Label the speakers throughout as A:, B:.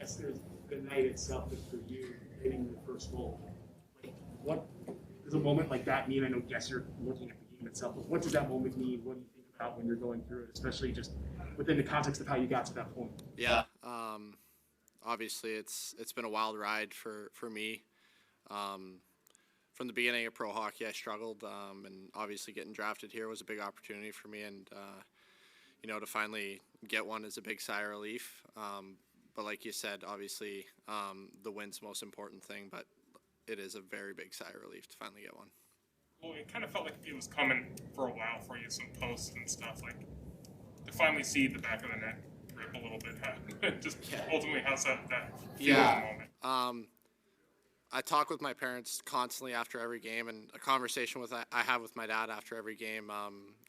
A: guess there's the night itself is for you hitting the first goal. Like, what does a moment like that mean? I know, yes, you're looking at the game itself, but what does that moment mean? What do you think about when you're going through it, especially just within the context of how you got to that point?
B: Yeah. Obviously, it's been a wild ride for me. Um, from the beginning of pro hockey, I struggled, and obviously getting drafted here was a big opportunity for me, and to finally get one is a big sigh of relief. But like you said, obviously the win's the most important thing, but it is a very big sigh of relief to finally get one.
C: Well, it kind of felt like it was coming for a while for you, some posts and stuff, like to finally see the back of the net rip a little bit. Just ultimately, how's that feel at the moment?
B: I talk with my parents constantly after every game, and a conversation I have with my dad after every game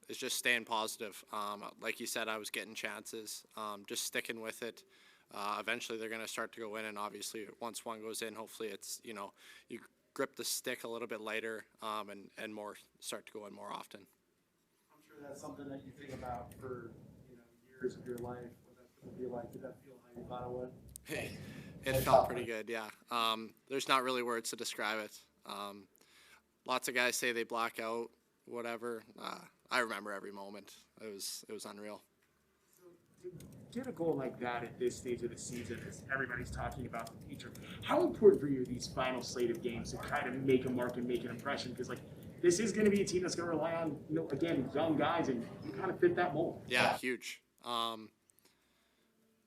B: is just staying positive. Like you said, I was getting chances, just sticking with it. Eventually, they're going to start to go in, and obviously, once one goes in, hopefully, it's you grip the stick a little bit lighter, and more start to go in more often.
A: I'm sure that's something that you think about for years of your life. What that's going to be like? Did that feel how you thought it would?
B: It felt pretty good, yeah. There's not really words to describe it. Lots of guys say they black out, whatever. I remember every moment. It was unreal.
A: So to get a goal like that at this stage of the season, as everybody's talking about the future, how important for you are these final slate of games to kind of make a mark and make an impression? Because this is going to be a team that's going to rely on again young guys, and you kind of fit that mold.
B: Yeah, huge.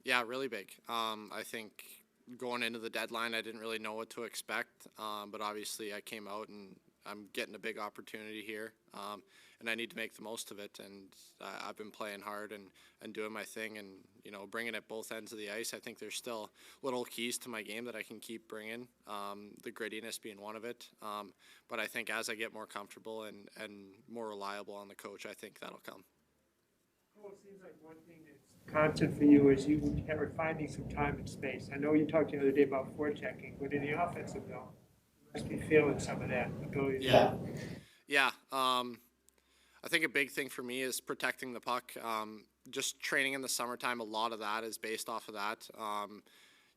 B: Yeah, really big. I think going into the deadline, I didn't really know what to expect, but obviously I came out and I'm getting a big opportunity here, and I need to make the most of it. And I've been playing hard and doing my thing, and bringing it both ends of the ice. I think there's still little keys to my game that I can keep bringing, the grittiness being one of it. But I think as I get more comfortable and more reliable on the coach, I think that'll come.
D: Well, it seems like one thing that's constant for you is you are finding some time and space. I know you talked the other day about forechecking, but in the offensive zone, you must be feeling some of that ability.
B: Yeah. I think a big thing for me is protecting the puck. Just training in the summertime, a lot of that is based off of that.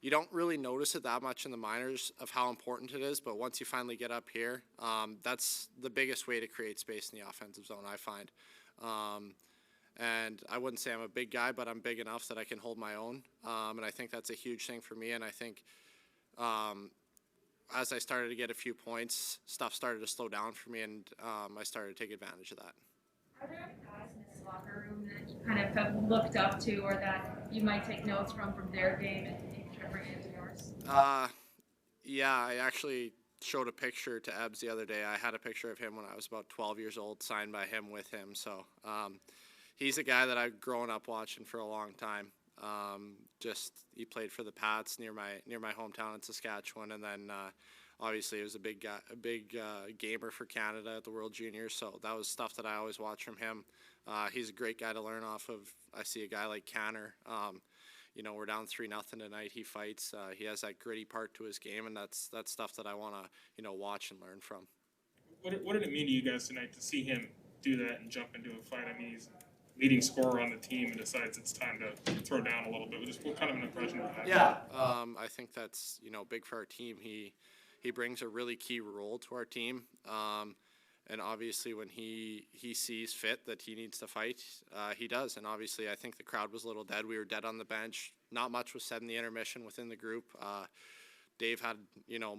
B: You don't really notice it that much in the minors of how important it is, but once you finally get up here, that's the biggest way to create space in the offensive zone, I find. And I wouldn't say I'm a big guy, but I'm big enough that I can hold my own. And I think that's a huge thing for me. And I think as I started to get a few points, stuff started to slow down for me, and I started to take advantage of that.
E: Are there any guys in this locker room that you kind of have looked up to, or that you might take notes from their game and try to bring it into yours?
B: Yeah, I actually showed a picture to Ebbs the other day. I had a picture of him when I was about 12 years old, signed by him with him. So he's a guy that I've grown up watching for a long time. He played for the Pats near my hometown in Saskatchewan, and then obviously he was a big gamer for Canada at the World Juniors. So that was stuff that I always watched from him. He's a great guy to learn off of. I see a guy like Canner. We're down 3-0 tonight. He fights. He has that gritty part to his game, and that's stuff that I want to watch and learn from.
C: What did it mean to you guys tonight to see him do that and jump into a fight? I mean, he's leading scorer on the team and decides it's time to throw down a little bit. Just what kind of an impression did that?
B: Yeah, I think that's big for our team. He brings a really key role to our team, and obviously when he sees fit that he needs to fight, he does. And obviously I think the crowd was a little dead. We were dead on the bench. Not much was said in the intermission within the group. Dave had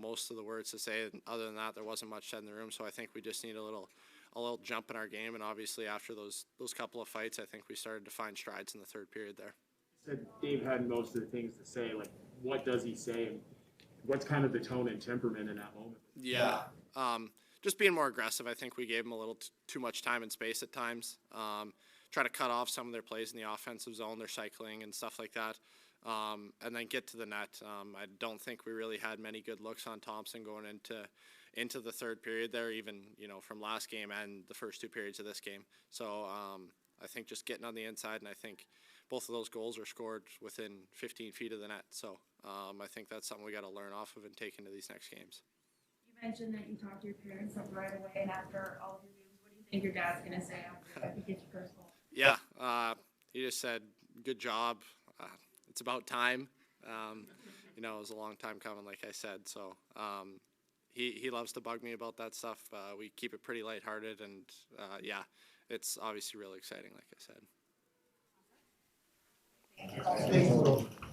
B: most of the words to say. Other than that, there wasn't much said in the room. So I think we just need a little jump in our game, and obviously after those couple of fights, I think we started to find strides in the third period there.
A: You said Dave had most of the things to say. Like, what does he say, and what's kind of the tone and temperament in that moment?
B: Yeah, just being more aggressive. I think we gave him a little too much time and space at times. Try to cut off some of their plays in the offensive zone, their cycling and stuff like that, and then get to the net. I don't think we really had many good looks on Thompson going into the third period there, even from last game and the first two periods of this game. So I think just getting on the inside, and I think both of those goals were scored within 15 feet of the net. So I think that's something we got to learn off of and take into these next games.
E: You mentioned that you talked to your parents right away, and after all of your games, what do you think your dad's going to say after he gets your first goal?
B: Yeah, he just said, "Good job. It's about time." you know, it was a long time coming, like I said. So he loves to bug me about that stuff. We keep it pretty lighthearted, and yeah, it's obviously really exciting, like I said.
F: Thank you.